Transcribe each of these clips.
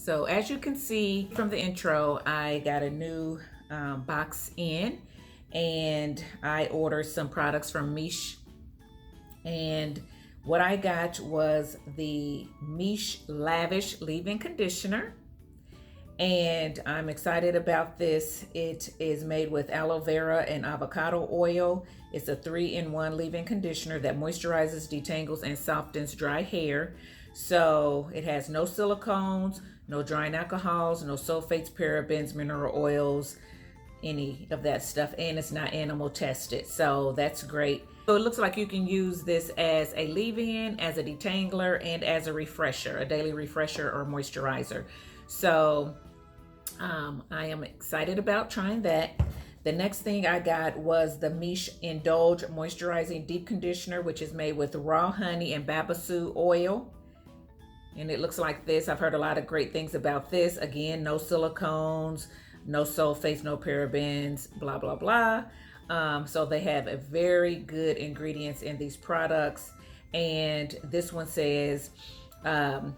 So as you can see from the intro, I got a new box in, and I ordered some products from Miche. And what I got was the Miche Lavish Leave-In Conditioner. And I'm excited about this. It is made with aloe vera and avocado oil. It's a 3-in-1 leave-in conditioner that moisturizes, detangles, and softens dry hair. So it has no silicones, no drying alcohols, no sulfates, parabens, mineral oils, any of that stuff, and it's not animal tested, so that's great. So it looks like you can use this as a leave-in, as a detangler, and as a refresher, a daily refresher or moisturizer. So I am excited about trying that. The next thing I got was the Miche Indulge Moisturizing Deep Conditioner, which is made with raw honey and babassu oil. And it looks like this. I've heard a lot of great things about this. Again, no silicones, no sulfates, no parabens, blah, blah, blah. So they have a very good ingredients in these products. And this one says that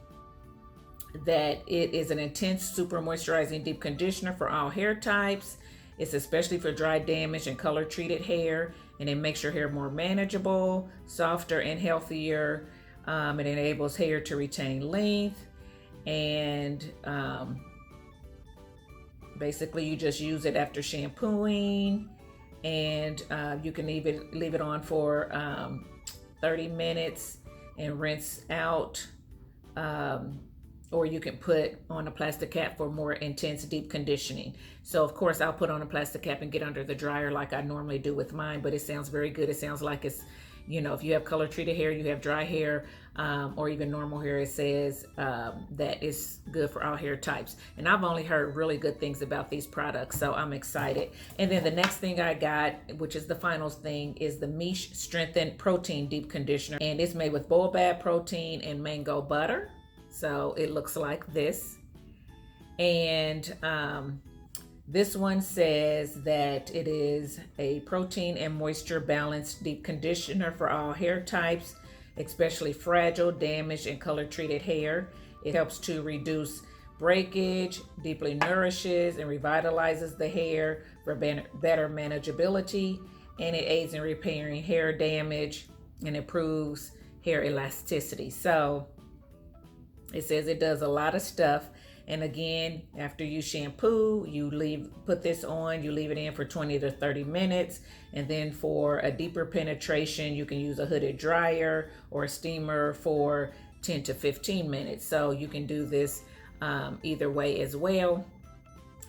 it is an intense, super moisturizing deep conditioner for all hair types. It's especially for dry, damaged, and color treated hair. And it makes your hair more manageable, softer, and healthier. It enables hair to retain length, and basically you just use it after shampooing, and you can leave it on for 30 minutes and rinse out, or you can put on a plastic cap for more intense deep conditioning. So of course I'll put on a plastic cap and get under the dryer like I normally do with mine, but it sounds very good. It sounds like it's, you know, if you have color treated hair, you have dry hair, or even normal hair, it says that it's good for all hair types. And I've only heard really good things about these products, so I'm excited. And then the next thing I got, which is the final thing, is the Miche Strengthened Protein Deep Conditioner. And it's made with boabab protein and mango butter. So it looks like this. And this one says that it is a protein and moisture balanced deep conditioner for all hair types, especially fragile, damaged, and color treated hair. It helps to reduce breakage, deeply nourishes and revitalizes the hair for better manageability, and it aids in repairing hair damage and improves hair elasticity. So it says it does a lot of stuff. And again, after you shampoo, you put this on, you leave it in for 20 to 30 minutes. And then for a deeper penetration, you can use a hooded dryer or a steamer for 10 to 15 minutes. So you can do this either way as well.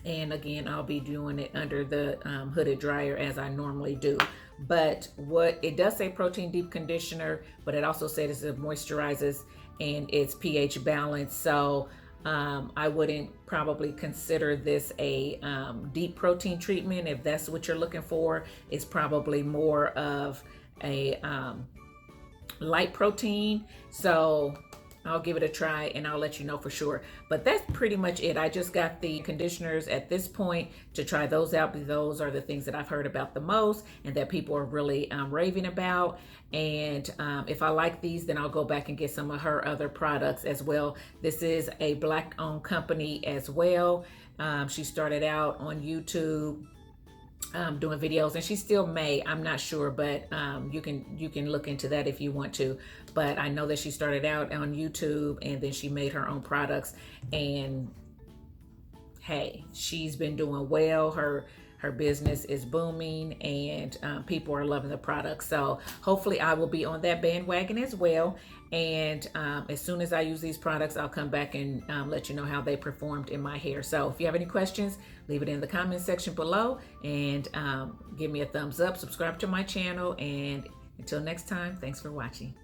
And again, I'll be doing it under the hooded dryer as I normally do. But what it does say, protein deep conditioner, but it also says it moisturizes and it's pH balanced. So I wouldn't probably consider this a deep protein treatment. If that's what you're looking for, it's probably more of a light protein. So I'll give it a try and I'll let you know for sure. But that's pretty much it. I just got the conditioners at this point to try those out. Those are the things that I've heard about the most and that people are really raving about. And if I like these, then I'll go back and get some of her other products as well. This is a Black-owned company as well. She started out on YouTube doing videos, and she still may, I'm not sure, but you can look into that if you want to. But I know that she started out on YouTube and then she made her own products, and hey, she's been doing well. Her business is booming, and people are loving the product. So hopefully I will be on that bandwagon as well. And as soon as I use these products, I'll come back and let you know how they performed in my hair. So if you have any questions, leave it in the comment section below, and give me a thumbs up, subscribe to my channel, and until next time, thanks for watching.